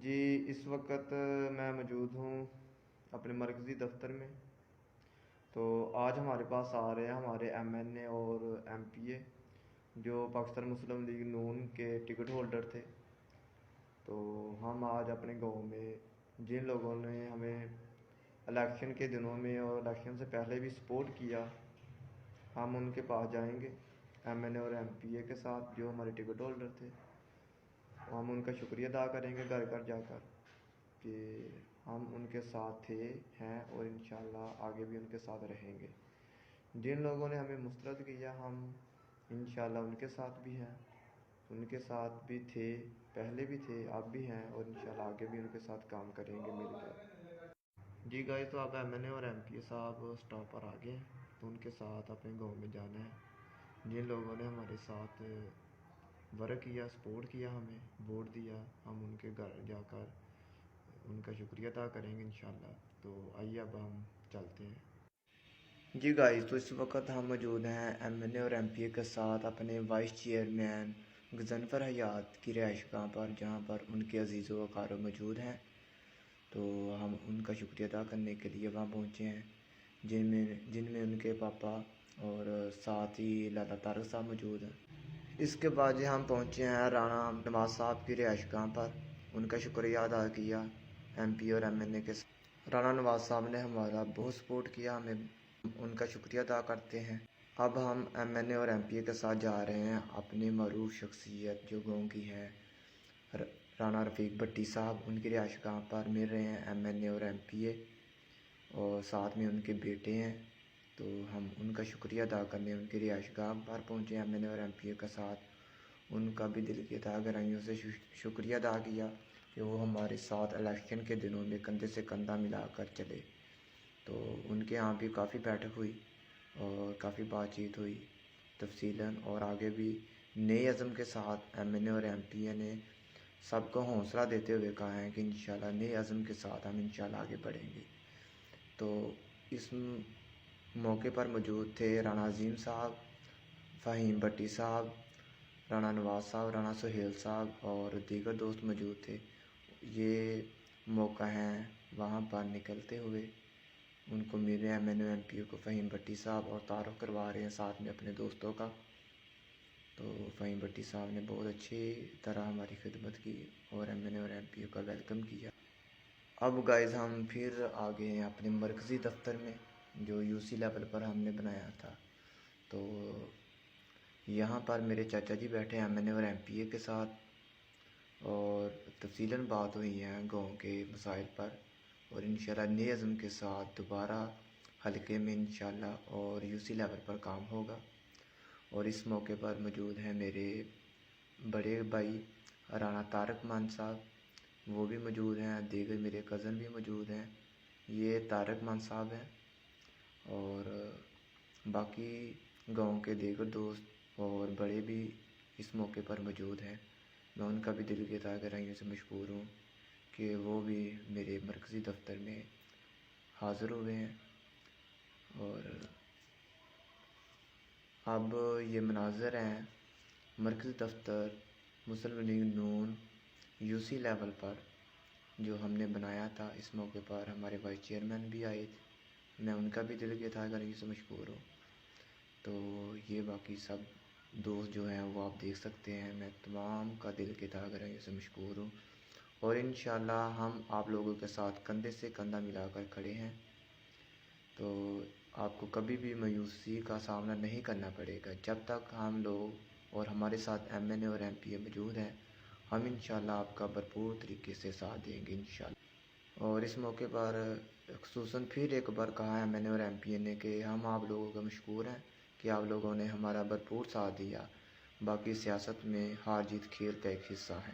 جی اس وقت میں موجود ہوں اپنے مرکزی دفتر میں۔ تو آج ہمارے پاس آ رہے ہیں ہمارے ایم این اے اور ایم پی اے جو پاکستان مسلم لیگ نون کے ٹکٹ ہولڈر تھے۔ تو ہم آج اپنے گاؤں میں جن لوگوں نے ہمیں الیکشن کے دنوں میں اور الیکشن سے پہلے بھی سپورٹ کیا، ہم ان کے پاس جائیں گے ایم این اے اور ایم پی اے کے ساتھ جو ہمارے ٹکٹ ہولڈر تھے۔ ہم ان کا شکریہ ادا کریں گے گھر گھر جا کر کہ ہم ان کے ساتھ تھے ہیں اور انشاءاللہ آگے بھی ان کے ساتھ رہیں گے۔ جن لوگوں نے ہمیں مسترد کیا ہم انشاءاللہ ان کے ساتھ بھی ہیں، ان کے ساتھ بھی تھے، پہلے بھی تھے، اب بھی ہیں اور انشاءاللہ آگے بھی ان کے ساتھ کام کریں گے مل کر۔ جی گائز، تو آپ ایم این اے اور ایم پی اے صاحب اسٹاپ پر آگے ہیں، تو ان کے ساتھ اپنے گاؤں میں جانا ہے۔ جن لوگوں نے ہمارے ساتھ ورک کیا، سپورٹ کیا، ہمیں ووٹ دیا، ہم ان کے گھر جا کر ان کا شکریہ ادا کریں گے انشاءاللہ۔ تو آئیے اب ہم چلتے ہیں۔ جی گائز، تو اس وقت ہم موجود ہیں ایم این اے اور ایم پی اے کے ساتھ اپنے وائس چیئرمین غضنفر حیات کی رہائش گاہ پر، جہاں پر ان کے عزیز و اقارب موجود ہیں۔ تو ہم ان کا شکریہ ادا کرنے کے لیے وہاں پہنچے ہیں، جن میں ان کے پاپا اور ساتھ ہی لالا طارق صاحب موجود ہیں۔ اس کے بعد ہم پہنچے ہیں رانا نواز صاحب کی رہائش گاہ پر، ان کا شکریہ ادا کیا ایم پی اور ایم این اے کے ساتھ۔ رانا نواز صاحب نے ہمارا بہت سپورٹ کیا، ہمیں ان کا شکریہ ادا کرتے ہیں۔ اب ہم ایم این اے اور ایم پی اے کے ساتھ جا رہے ہیں اپنی معروف شخصیت جو گاؤں کی ہے رانا رفیق بھٹی صاحب، ان کی رہائش گاہ پر مل رہے ہیں ایم این اے اور ایم پی اے اور ساتھ میں ان کے بیٹے ہیں۔ تو ہم ان کا شکریہ ادا کرنے ان کی رہائش گاہ پر پہنچے ایم این اے اور ایم پی اے کے ساتھ۔ ان کا بھی دل کی تہہ گہرائیوں سے شکریہ ادا کیا کہ وہ ہمارے ساتھ الیکشن کے دنوں میں کندھے سے کندھا ملا کر چلے۔ تو ان کے یہاں بھی کافی بیٹھک ہوئی اور کافی بات چیت ہوئی تفصیلاً، اور آگے بھی نئے عزم کے ساتھ ایم این اے اور ایم پی اے نے سب کو حوصلہ دیتے ہوئے کہا ہے کہ انشاءاللہ نئے عزم کے ساتھ ہم انشاءاللہ آگے بڑھیں گے۔ تو اس موقع پر موجود تھے رانا عظیم صاحب، فہیم بھٹی صاحب، رانا نواز صاحب، رانا سہیل صاحب اور دیگر دوست موجود تھے۔ یہ موقع ہیں وہاں پر نکلتے ہوئے ان کو مل رہے ہیں M N A M P A کو، فہیم بھٹی صاحب، اور تعارف کروا رہے ہیں ساتھ میں اپنے دوستوں کا۔ تو فہیم بھٹی صاحب نے بہت اچھی طرح ہماری خدمت کی اور ایم این اے اور ایم پی اے کا ویلکم کیا۔ اب گائز ہم پھر آگے ہیں اپنے مرکزی دفتر میں جو یو سی لیول پر ہم نے بنایا تھا۔ تو یہاں پر میرے چاچا جی بیٹھے ہیں ایم این اے اور ایم پی اے کے ساتھ، اور تفصیلاً بات ہوئی ہے گاؤں کے مسائل پر، اور انشاءاللہ نئے عزم کے ساتھ دوبارہ حلقے میں انشاءاللہ اور یو سی لیول پر کام ہوگا۔ اور اس موقع پر موجود ہیں میرے بڑے بھائی رانا طارق مان صاحب، وہ بھی موجود ہیں، دیگر میرے کزن بھی موجود ہیں، یہ طارق مان صاحب ہیں، اور باقی گاؤں کے دیگر دوست اور بڑے بھی اس موقع پر موجود ہیں۔ میں ان کا بھی دل کی تہہ گہرائیوں سے مشکور ہوں کہ وہ بھی میرے مرکزی دفتر میں حاضر ہوئے ہیں۔ اور اب یہ مناظر ہیں مرکزی دفتر Muslim League Noon U C level پر جو ہم نے بنایا تھا۔ اس موقع پر ہمارے وائس چیئرمین بھی آئے تھے، میں ان کا بھی دل کی تہہ گہرائیوں سے مشکور ہوں۔ تو یہ باقی سب دوست جو ہیں وہ آپ دیکھ سکتے ہیں، میں تمام کا دل کی تہہ گہرائیوں سے مشکور ہوں، اور انشاءاللہ ہم آپ لوگوں کے ساتھ کندھے سے کندھا ملا کر کھڑے ہیں۔ تو آپ کو کبھی بھی مایوسی کا سامنا نہیں کرنا پڑے گا جب تک ہم لوگ اور ہمارے ساتھ ایم این اے اور ایم پی اے موجود ہیں۔ ہم انشاءاللہ آپ کا بھرپور طریقے سے ساتھ دیں گے انشاءاللہ۔ اور اس موقع پر خصوصاً پھر ایک بار کہا ہے ایم این اے اور ایم پی اے نے کہ ہم آپ لوگوں کا مشکور ہیں کہ آپ لوگوں نے ہمارا بھرپور ساتھ دیا، باقی سیاست میں ہار جیت کھیل کا ایک حصہ ہے۔